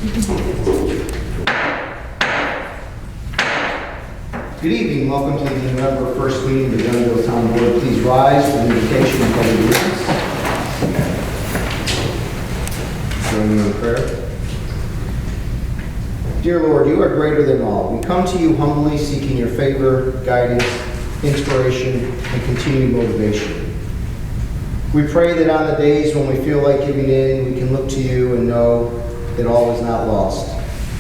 Good evening. Welcome to the November 1st meeting of the Glenville Town Board. Please rise for the invocation and pledge of allegiance. Join me in prayer. Dear Lord, you are greater than all. We come to you humbly, seeking your favor, guidance, inspiration, and continued motivation. We pray that on the days when we feel like giving in, we can look to you and know that all is not lost.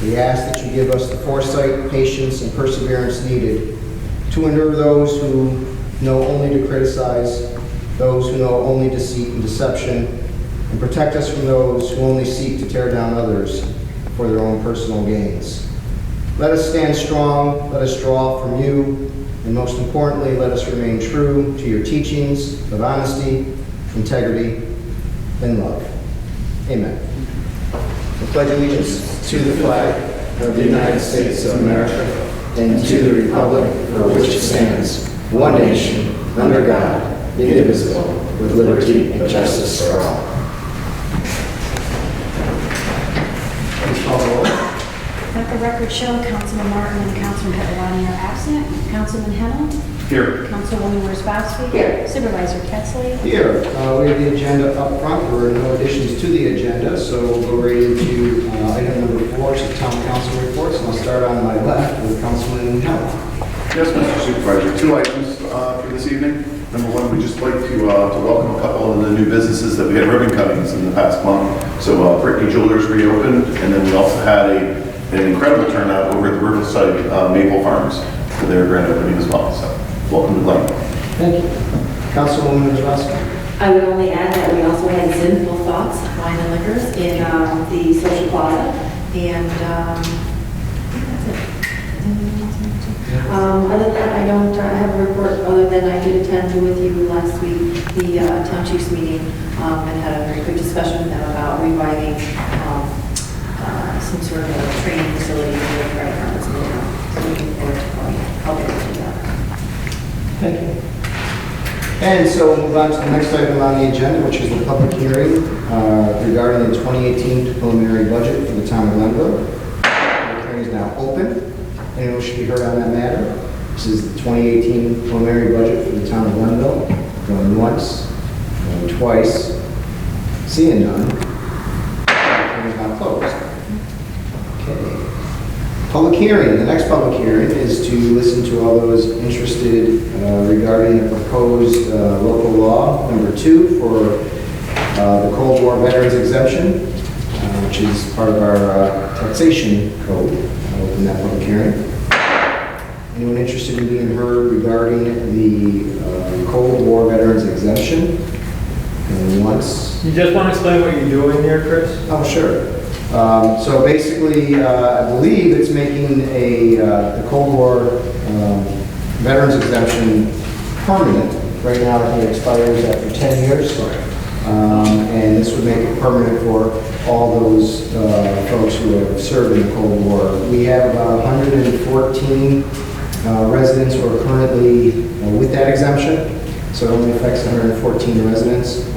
We ask that you give us the foresight, patience, and perseverance needed to endure those who know only to criticize, those who know only deceit and deception, and protect us from those who only seek to tear down others for their own personal gains. Let us stand strong, let us draw from you, and most importantly, let us remain true to your teachings of honesty, integrity, and love. Amen. I pledge allegiance to the flag of the United States of America and to the republic for which it stands, one nation, under God, indivisible, with liberty and justice for all. Please call the roll. Let the record show Councilman Martin and Councilman Petrolani are absent. Councilman Hennel. Here. Councilwoman Worsbowski. Here. Supervisor Ketzley. Here, we have the agenda up front. There are no additions to the agenda, so we'll go right into item number 4, so town council reports. And I'll start on my left with Councilman Howell. Yes, Mr. Supervisor. 2 items for this evening. Number 1, we'd just like to welcome a couple of the new businesses that we had ribbon cuttings in the past month. So Brittany Jewelers reopened, and then we also had an incredible turnout over at the Riverside Maple Farms for their grand opening as well. So welcome to Glenville. Thank you. Councilwoman Worsbowski. I would only add that we also had Zinful Thoughts Wine and Liquors in the Social Plaza, and I think that's it. Other than that, I don't have a report other than I did attend with you last week, the town chiefs meeting, and had a very good discussion with them about reviving some sort of a training facility for the fire departments in the town. So looking forward to helping them do that. Thank you. And so we'll move on to the next item on the agenda, which is the public hearing regarding the 2018 preliminary budget for the town of Glenville. The public hearing is now open. Anyone should be heard on that matter? This is the 2018 preliminary budget for the town of Glenville. Going once, going twice, seeing none. The hearing is now closed. Okay. Public hearing. The next public hearing is to listen to all those interested regarding the proposed local law number 2 for the Cold War Veterans Exemption, which is part of our taxation code. I'll open that public hearing. Anyone interested in being heard regarding the Cold War Veterans Exemption? And once. You just want to explain what you're doing there, Chris? Oh, sure. So basically, I believe it's making the Cold War Veterans Exemption permanent. Right now, I think it expires after 10 years. And this would make it permanent for all those folks who have served in the Cold War. We have about 114 residents who are currently with that exemption. So it only affects 114 residents.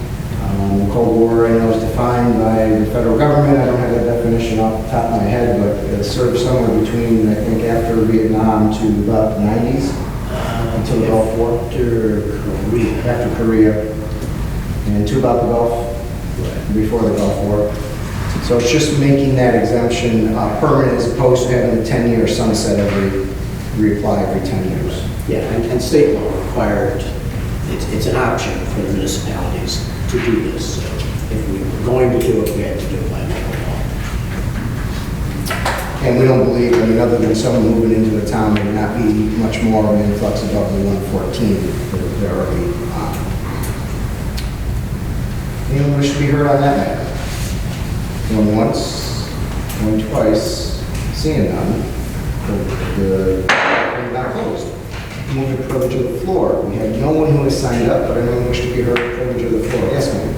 The Cold War, I know, is defined by the federal government. I don't have that definition off the top of my head, but it served somewhere between, I think, after Vietnam to about the 90s, until the Gulf War. After Korea, and to about the Gulf, before the Gulf War. So it's just making that exemption permanent as opposed to having a 10-year sunset reapply every 10 years. Yeah, and state law required, it's an option for the municipalities to do this. So if we were going to do it, we had to do it by local law. And we don't believe, I mean, other than someone moving into the town, there would not be much more of an influx above the 114 that they're already on. Anyone wish to be heard on that matter? Going once, going twice, seeing none. The hearing is now closed. Move to privilege of the floor. We have no one who has signed up, but anyone wish to be heard privilege of the floor? Yes, ma'am.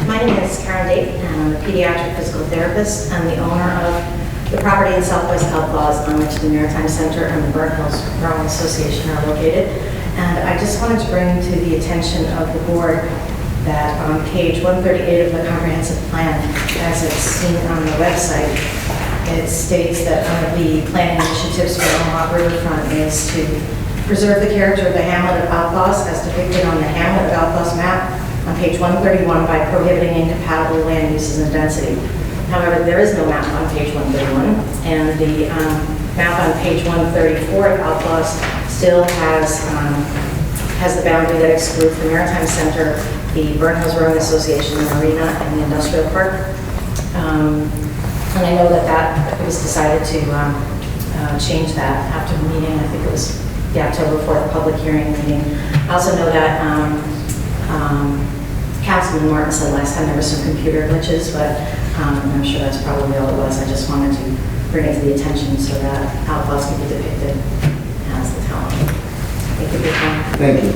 My name is Karen Date, and I'm a pediatric physical therapist. I'm the owner of the property in Southwest Health Laws on which the Maritime Center and the Burnt Hills Growing Association are located. And I just wanted to bring to the attention of the board that on page 138 of the comprehensive plan, as it's seen on the website, it states that one of the planning initiatives for Omaha Riverfront is to preserve the character of the hamlet of Outlaws as depicted on the Hamlet of Outlaws map on page 131 by prohibiting incompatible land uses and density. However, there is no map on page 131, and the map on page 134 of Outlaws still has the boundary that excludes the Maritime Center, the Burn Hills Rowing Association, the Marina, and the Industrial Park. And I know that it was decided to change that after the meeting. I think it was the October 4th public hearing meeting. I also know that Councilman Martin said last time there were some computer glitches, but I'm sure that's probably all it was. I just wanted to bring it to the attention so that Outlaws can be depicted as the town. Thank you for your time. Thank you.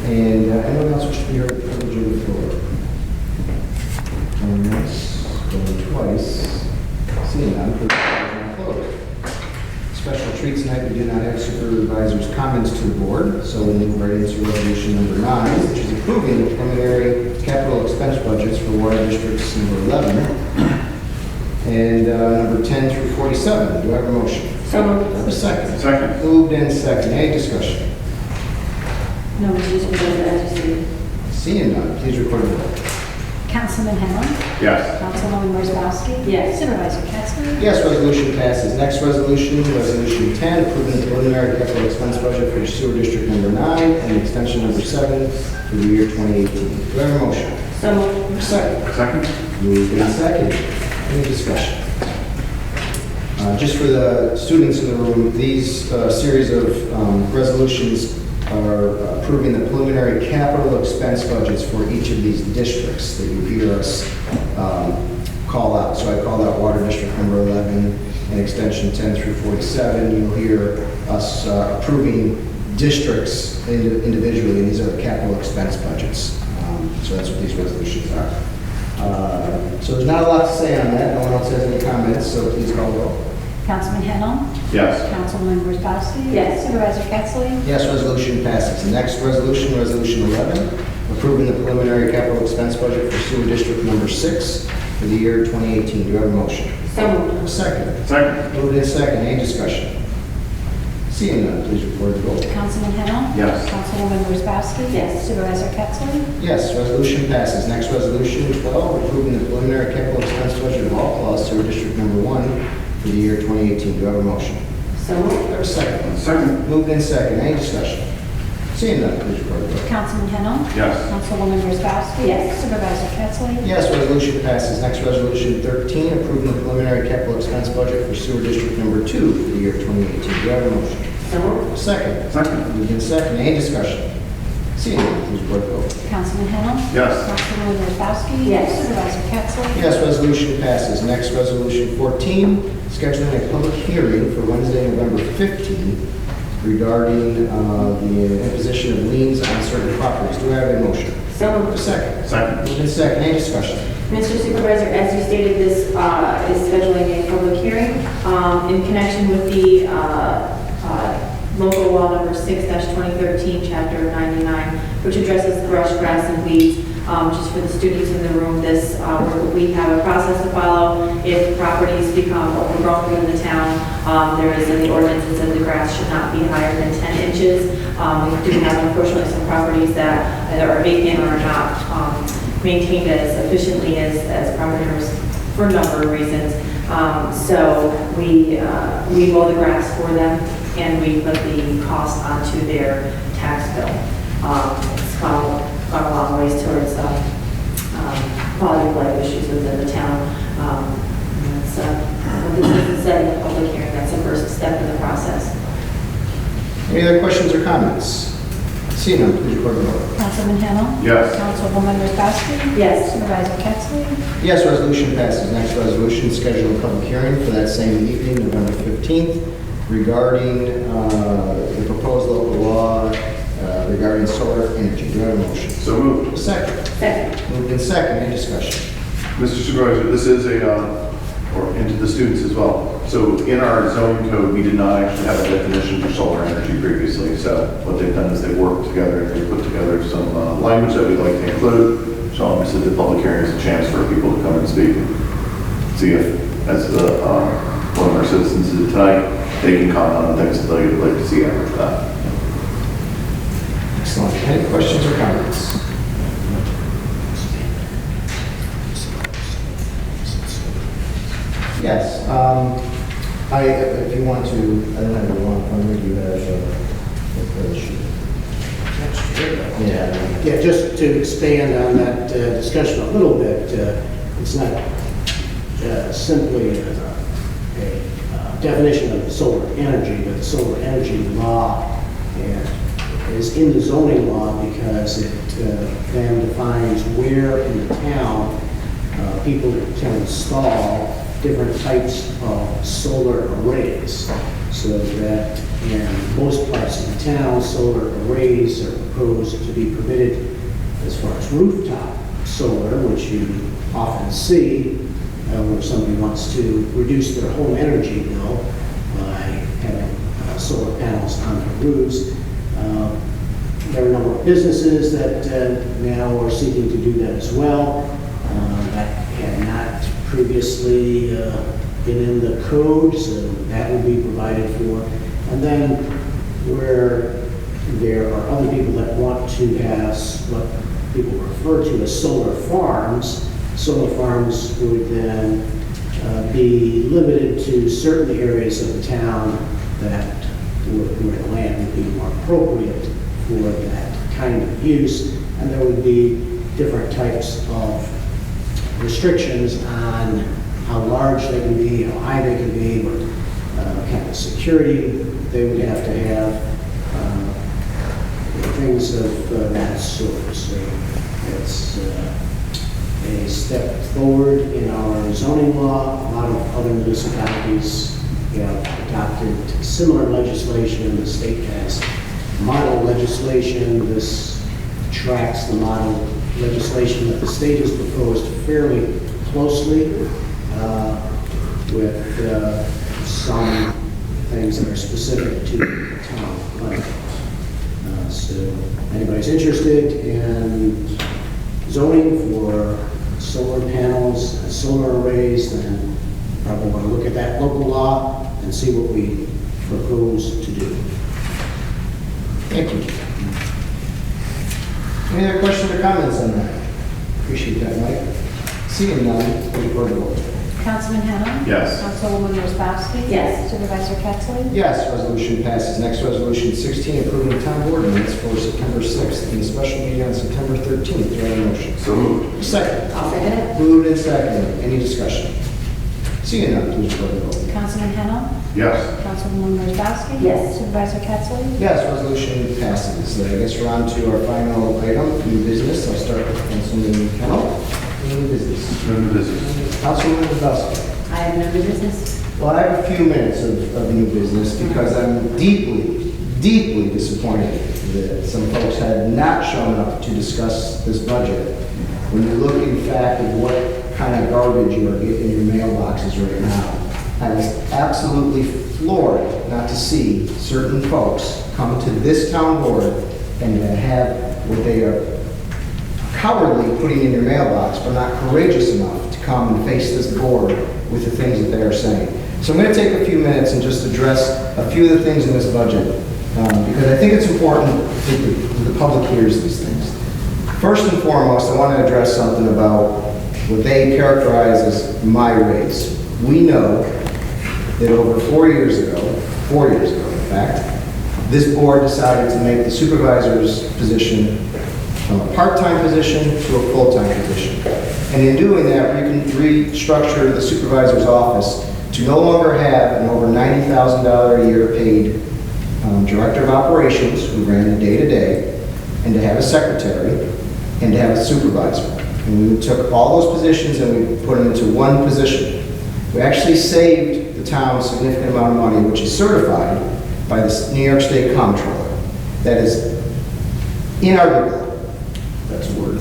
And anyone else wish to be heard from the floor? Once, going twice. Seeing none, please close. Special treat tonight, we do not have supervisor's comments to the board, so we'll move right into resolution number 9, which is approving the preliminary capital expense budgets for water districts number 11 and number 10 through 47. Do I have a motion? So moved. Do I have a second? Second. Moved and second. Any discussion? No, Mr. Supervisor, as you stated. Seeing none, please record the vote. Councilman Henlon. Yes. Councilwoman Wozzowski. Yes. Supervisor Ketzler. Yes, resolution passes. Next resolution, resolution 10, approving the preliminary capital expense budget for sewer district number 9 and extension number 7 for the year 2018. Do I have a motion? So moved. Second. Second. Moved and second. Any discussion? Just for the students in the room, these series of resolutions are approving the preliminary capital expense budgets for each of these districts that you hear us call out. So I called out water district number 11 and extension 10 through 47. You'll hear us approving districts individually, and these are the capital expense budgets. So that's what these resolutions are. So there's not a lot to say on that. No one else has any comments, so please call the roll. Councilman Henlon. Yes. Councilwoman Wozzowski. Yes. Supervisor Ketzler. Yes, resolution passes. Next resolution, resolution 11, approving the preliminary capital expense budget for sewer district number 6 for the year 2018. Do you have a motion? So moved. A second. Second. Moved in second. Any discussion? Seeing none, please record the vote. Councilman Henlon. Yes. Councilwoman Wozzowski. Yes. Supervisor Ketzler. Yes, resolution passes. Next resolution 12, approving the preliminary capital expense budget of all clause sewer district number 1 for the year 2018. Do I have a motion? So moved. Do I have a second? Second. Moved in second. Any discussion? Seeing none, please record the vote. Councilman Henlon. Yes. Councilwoman Wozzowski. Yes. Supervisor Ketzler. Yes, resolution passes. Next resolution 13, approving the preliminary capital expense budget for sewer district number 2 for the year 2018. Do I have a motion? So moved. Second. Second. Moved in second. Any discussion? Seeing none, please record the vote. Councilman Henlon. Yes. Councilwoman Wozzowski. Yes. Supervisor Ketzler. Yes, resolution passes. Next resolution 14, scheduling a public hearing for Wednesday, November 15, regarding the imposition of liens on certain properties. Do I have a motion? So A moved. second. Second. Moved in second. Any discussion? Mr. Supervisor, as you stated, this is scheduling a public hearing in connection with the local law number 6-2013, chapter 99, which addresses brush, grass, and weeds. Just for the students in the room, we have a process to follow. If properties become overgrown within the town, there is in the ordinance that says the grass should not be higher than 10 inches. We do have, unfortunately, some properties that either are vacant or are not maintained as efficiently as property owners for a number of reasons. So we mow the grass for them, and we put the cost onto their tax bill. It's gone a long ways towards quality of life issues within the town. And that's what this is setting a public hearing. That's the first step in the process. Any other questions or comments? Seeing none, please record the vote. Councilman Henlon. Yes. Councilwoman Wozzowski. Yes. Supervisor Ketzler. Yes, resolution passes. Next resolution, schedule a public hearing for that same evening, November 15th, regarding the proposed local law regarding solar energy. Do I have a motion? So moved. A second. Second. Moved in second. Any discussion? Mr. Supervisor, this is a or into the students as well. So in our zoning code, we did not actually have a definition for solar energy previously. So what they've done is they've worked together, and they've put together some language that we'd like to include. So obviously the public hearing is a chance for people to come and speak. See if, as the, one of our citizens did tonight, they can comment on things that they'd like to see after that. Excellent. Any questions or comments? Yes. If you want to, I don't know if you want to review that. Yeah, just to expand on that discussion a little bit, it's not simply a definition of solar energy, but the solar energy law is in the zoning law because it then defines where in the town people can install different types of solar arrays, so that in most parts of the town, solar arrays are proposed to be permitted as far as rooftop solar, which you often see where somebody wants to reduce their home energy bill by having solar panels on their roofs. There are a number of businesses that now are seeking to do that as well, that had not previously been in the code, so that will be provided for. And then where there are other people that want to have what people refer to as solar farms would then be limited to certain areas of the town that where the land would be more appropriate for that kind of use, and there would be different types of restrictions on how large they can be, how high they can be, what kind of security they would have to have, things of that sort. So it's a step forward in our zoning law. A lot of other municipalities have adopted similar legislation. The state has model legislation. This tracks the model legislation that the state has proposed fairly closely with some things that are specific to the town of Glencoe. So anybody's interested in zoning for solar panels and solar arrays, then probably want to look at that local law and see what we propose to do. Thank you. Any other questions or comments on that? Appreciate that, Mike. Seeing none, please record the vote. Councilman Henno? Yes. Councilwoman Wozzachowski? Yes. Supervisor Pettsley? Yes, resolution passes. Next, resolution 16, approving the town board minutes for September 6th and the special meeting on September 13th. Do I have a motion? So moved. Second. I'll second it. Moved and seconded. Any discussion? Seeing none, please record the vote. Councilman Henno? Yes. Councilwoman Wozzachowski? Yes. Supervisor Pettsley? Yes, resolution passes. I guess we're on to our final item, new business. I'll start with Councilman Kennel. New business. No new business. Councilwoman Wozzachowski. I have no new business. Well, I have a few minutes of new business because I'm deeply, deeply disappointed that some folks had not shown up to discuss this budget. When you look, in fact, at what kind of garbage you are getting in your mailboxes right now, I was absolutely floored not to see certain folks come to this town board and have what they are cowardly putting in your mailbox, but not courageous enough to come and face this board with the things that they are saying. So I'm going to take a few minutes and just address a few of the things in this budget, because I think it's important that the public hears these things. First and foremost, I want to address something about what they characterize as my raise. We know that over 4 years ago in fact, this board decided to make the supervisor's position from a part-time position to a full-time position. And in doing that, we can restructure the supervisor's office to no longer have an over $90,000 a year paid director of operations who ran the day-to-day, and to have a secretary, and to have a supervisor. And we took all those positions and we put them into one position. We actually saved the town a significant amount of money, which is certified by the New York State Comptroller. That is inarguable. That's a word.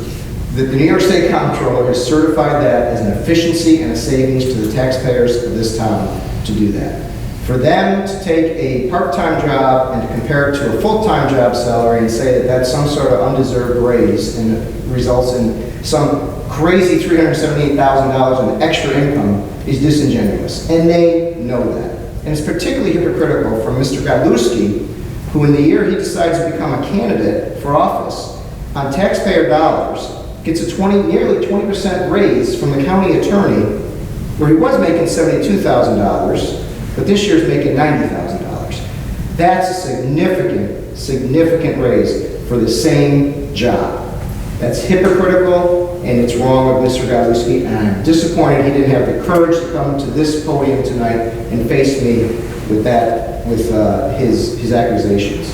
that the New York State Comptroller has certified that as an efficiency and a savings to the taxpayers of this town to do that. For them to take a part-time job and to compare it to a full-time job salary and say that that's some sort of undeserved raise and it results in some crazy $378,000 in extra income is disingenuous, and they know that. And it's particularly hypocritical from Mr. Godlewski, who in the year he decides to become a candidate for office, on taxpayer dollars, gets a nearly 20% raise from the county attorney, where he was making $72,000, but this year's making $90,000. That's a significant, significant raise for the same job. That's hypocritical, and it's wrong of Mr. Godlewski, and I'm disappointed he didn't have the courage to come to this podium tonight and face me with that, with his accusations.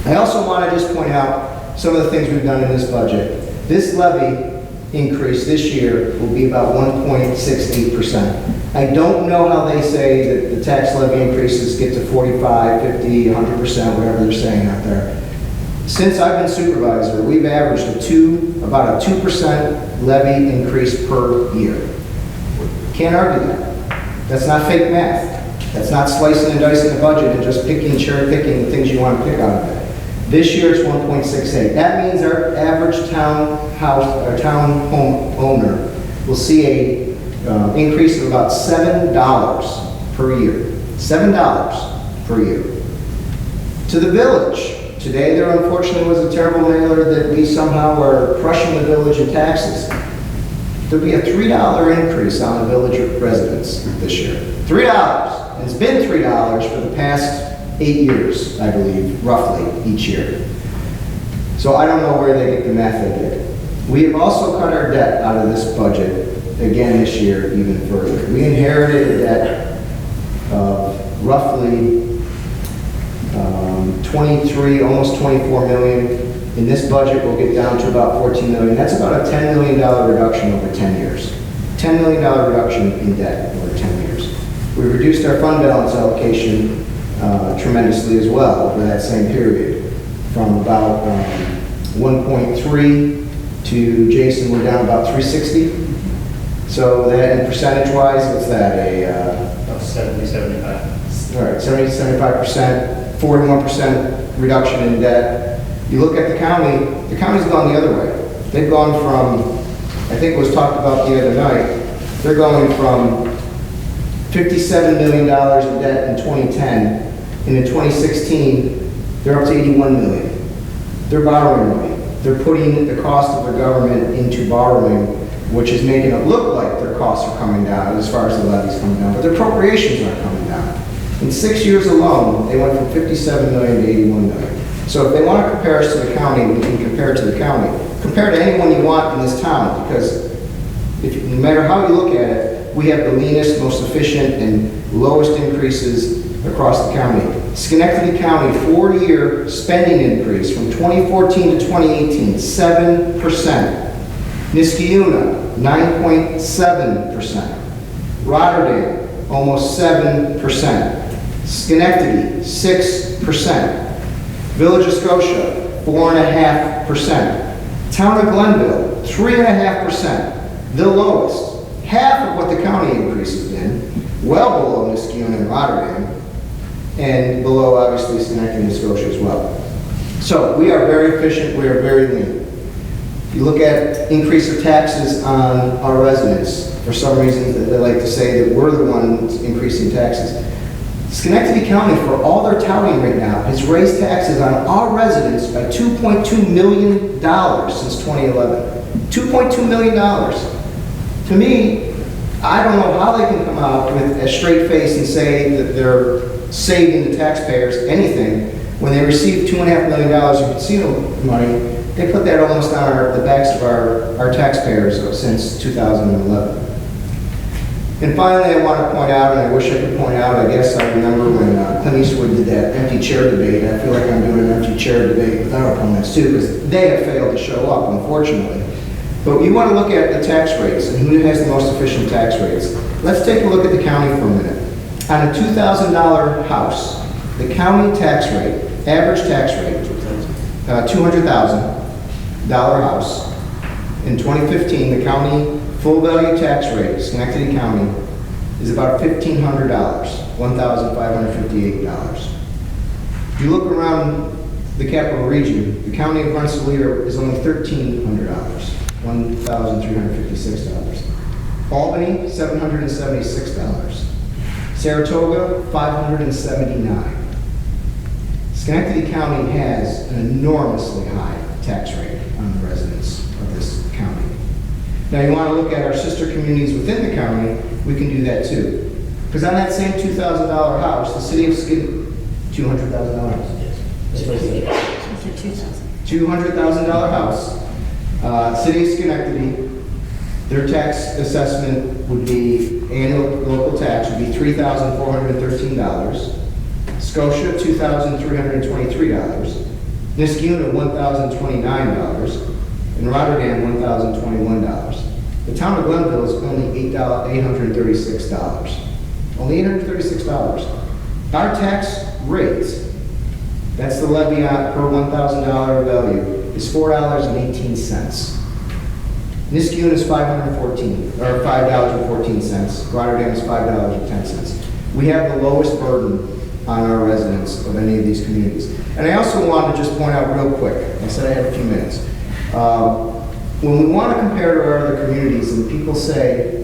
I also want to just point out some of the things we've done in this budget. This levy increase this year will be about 1.68%. I don't know how they say that the tax levy increases get to 45, 50, 100%, whatever they're saying out there. Since I've been supervisor, we've averaged about a 2% levy increase per year. Can't argue that. That's not fake math. That's not slicing and dicing the budget and just cherry picking the things you want to pick out of it. This year it's 1.68. That means our average town home owner will see a increase of about $7 per year. $7 per year. To the village, today there unfortunately was a terrible mailer that we somehow are crushing the village in taxes. There'll be a $3 increase on the village residents this year. $3. And it's been $3 for the past 8 years, I believe, roughly, each year. So I don't know where they get the math they did. We have also cut our debt out of this budget, again this year, even further. We inherited a debt of roughly 23, almost 24 million. In this budget, we'll get down to about 14 million. That's about a $10 million reduction over 10 years. $10 million reduction in debt over 10 years. We reduced our fund balance allocation tremendously as well over that same period, from about 1.3 to, Jason, we're down about 360. So that, in percentage-wise, what's that, About 70, 75. all right, 70 to 75%, 41% reduction in debt. You look at the county's gone the other way. They've gone from, I think it was talked about the other night, they're going from $57 million in debt in 2010, and in 2016, they're up to $81 million. They're borrowing money. They're putting the cost of their government into borrowing, which is making it look like their costs are coming down as far as the levies coming down, but their appropriations aren't coming down. In 6 years alone, they went from 57 million to 81 million. So if they want to compare us to the county, we can compare to the county. Compare to anyone you want in this town, because no matter how you look at it, we have the leanest, most efficient, and lowest increases across the county. Schenectady County, 4-year spending increase from 2014 to 2018, 7%. Niskayuna, 9.7%. Rotterdam, almost 7%. Schenectady, 6%. Village of Scotia, 4.5%. Town of Glenville, 3.5%. The lowest. Half of what the county increase has been, well below Niskayuna and Rotterdam, and below, obviously, Schenectady and Scotia as well. So we are very efficient, we are very lean. If you look at increase of taxes on our residents, for some reason they like to say that we're the ones increasing taxes. Schenectady County, for all their touting right now, has raised taxes on our residents by $2.2 million since 2011. $2.2 million. To me, I don't know how they can come out with a straight face and say that they're saving the taxpayers anything when they receive $2.5 million in casino money. They put that almost on the backs of our taxpayers since 2011. And finally, I want to point out, and I wish I could point out, I guess I remember when Clint Eastwood did that empty chair debate. I feel like I'm doing an empty chair debate with our opponents too, because they have failed to show up, unfortunately. But you want to look at the tax rates and who has the most efficient tax rates. Let's take a look at the county for a minute. On a $2,000 house, the county tax rate, average tax rate, $200,000 house, In 2015, the county full value tax rate, Schenectady County, is about $1,500, $1,558. If you look around the capital region, the county of Rensselaer is only $1,300, $1,356. Albany, $776. Saratoga, $579. Schenectady County has an enormously high tax rate on the residents of this county. Now, you want to look at our sister communities within the county, we can do that too. Because on that same $2,000 house, the city of Schenectady, $200,000. $200,000 house, city of Schenectady, their tax assessment would be, annual local tax would be $3,413. Scotia, $2,323. Niskuna, $1,029. And Rotterdam, $1,021. The town of Glenville is only $836. Only $836. Our tax rate, that's the levy on per $1,000 value, is $4.18. Niskuna is $5.14. Rotterdam is $5.10. We have the lowest burden on our residents of any of these communities. And I also wanted to just point out real quick, I said I had a few minutes. When we want to compare to our other communities, and people say,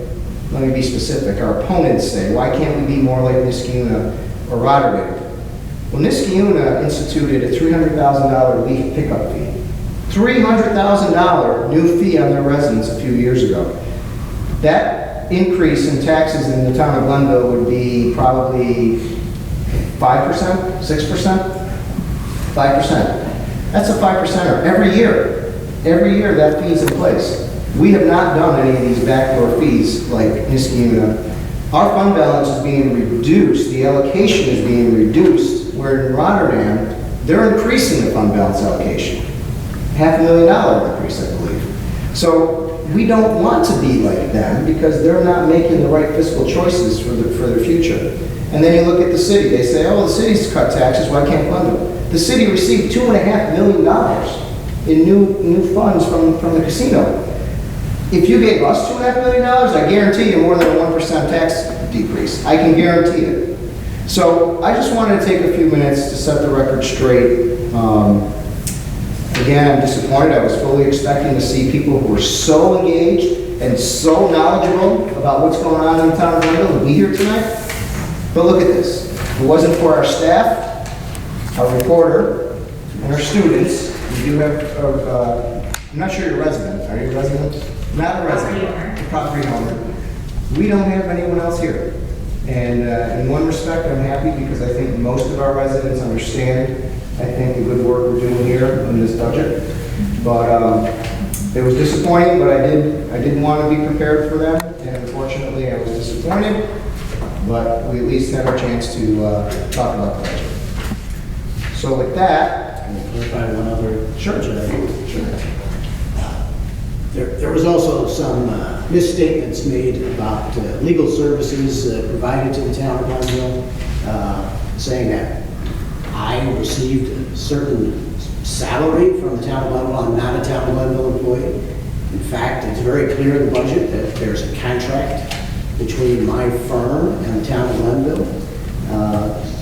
let me be specific, our opponents say, why can't we be more like Niskuna or Rotterdam? Well, Niskuna instituted a $300,000 leaf pickup fee. $300,000 new fee on their residents a few years ago. That increase in taxes in the town of Glenville would be probably 5%, 6%, 5%. That's a 5%er every year. Every year that fee is in place. We have not done any of these backdoor fees like Niskuna. Our fund balance is being reduced, the allocation is being reduced, where in Rotterdam, they're increasing the fund balance allocation. $500,000 increase, I believe. So we don't want to be like them because they're not making the right fiscal choices for their future. And then you look at the city, they say, oh, the city's cut taxes, why can't Glenville? The city received $2.5 million in new funds from the casino. If you gave us $2.5 million, I guarantee you more than a 1% tax decrease. I can guarantee it. So I just wanted to take a few minutes to set the record straight. Again, I'm disappointed. I was fully expecting to see people who were so engaged and so knowledgeable about what's going on in the town of Glenville to be here tonight. But look at this. If it wasn't for our staff, our reporter, and our students, we do have, I'm not sure you're a resident. Are you a resident? Not a resident. A property owner. We don't have anyone else here. And in one respect, I'm happy because I think most of our residents understand, I think, the good work we're doing here in this budget. But it was disappointing, but I didn't want to be prepared for them. And unfortunately, I was disappointed. But we at least had our chance to talk about the budget. So with that, Can I clarify one other? Sure. Sure. There was also some misstatements made about legal services provided to the town of Glenville, saying that I received a certain salary from the town of Glenville. I'm not a town of Glenville employee. In fact, it's very clear in the budget that there's a contract between my firm and the town of Glenville,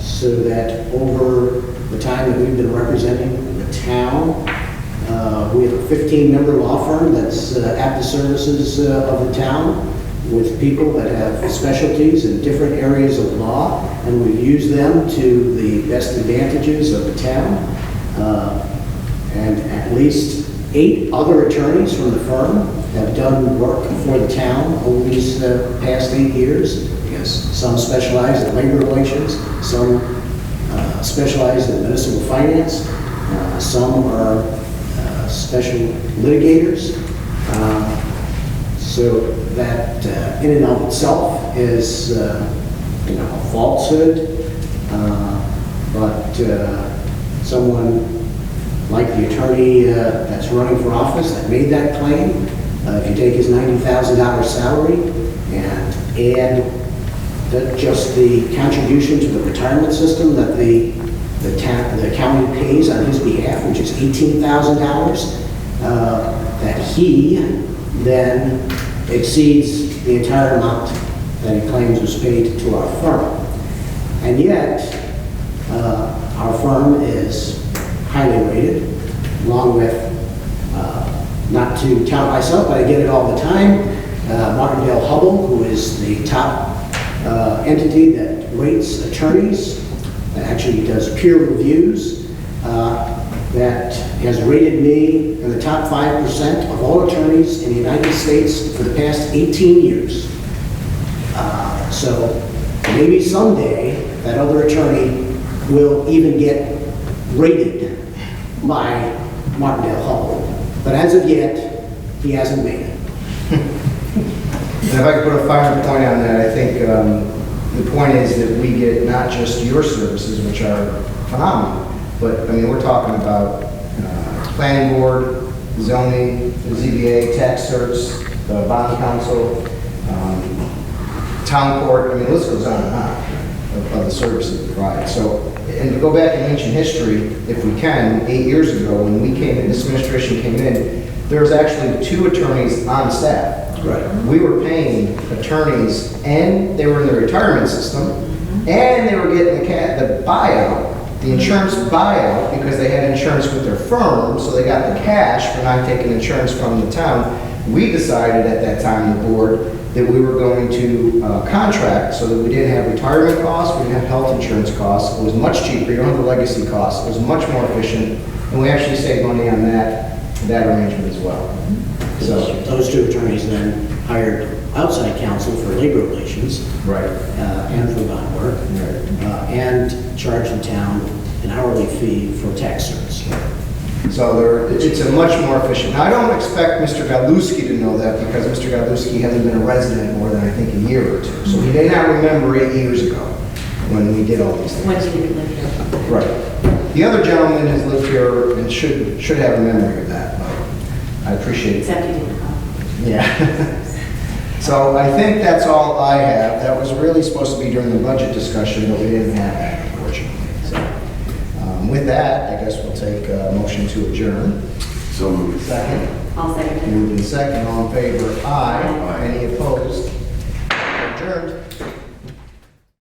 so that over the time that we've been representing the town, we have a 15-member law firm that's at the services of the town with people that have specialties in different areas of law, and we've used them to the best advantages of the town. And at least 8 other attorneys from the firm have done work for the town over these past 8 years. Because some specialize in labor relations, some specialize in municipal finance, some are special litigators. So that in and of itself is a falsehood. But someone like the attorney that's running for office that made that claim, if you take his $90,000 salary and add just the contribution to the retirement system that the county pays on his behalf, which is $18,000, the that he then exceeds the entire amount that he claims was paid to our firm. And yet, our firm is highly rated, along with, not to tout myself, but I get it all the time, Martindale Hubbell, who is the top entity that rates attorneys, that actually does peer reviews, that has rated me in the top 5% of all attorneys in the United States for the past 18 years. So maybe someday that other attorney will even get rated by Martindale Hubbell. But as of yet, he hasn't made it. And if I could put a finer point on that, I think the point is that we get not just your services, which are phenomenal, but, I mean, we're talking about planning board, zoning, the ZBA, tax certs, the bond council, town court, I mean, the list goes on and on of the services we provide. So, and to go back in ancient history, if we can, 8 years ago, when we came in, this administration came in, there was actually 2 attorneys on staff. Right. We were paying attorneys, and they were in the retirement system, and they were getting the buyout, the insurance buyout, because they had insurance with their firm, so they got the cash for not taking insurance from the town. We decided at that time, the board, that we were going to contract so that we didn't have retirement costs, we didn't have health insurance costs. It was much cheaper, you don't have the legacy costs. It was much more efficient, and we actually saved money on that arrangement as well. So, Those 2 attorneys then hired outside counsel for labor relations right. and for bond work, and charged the town an hourly fee for tax certs. So it's a much more efficient. Now, I don't expect Mr. Galuski to know that because Mr. Galuski hasn't been a resident more than, I think, a year or 2. So he may not remember 8 years ago when we did all these things. When did you live here? Right. The other gentleman has lived here and should have a memory of that, but I appreciate it. Except you didn't come. Yeah. So I think that's all I have. That was really supposed to be during the budget discussion, but we didn't have that, unfortunately. So with that, I guess we'll take a motion to adjourn. So moved. Second. I'll second it. Moved in second, all in favor? Aye. Aye. Any opposed? Adjourned.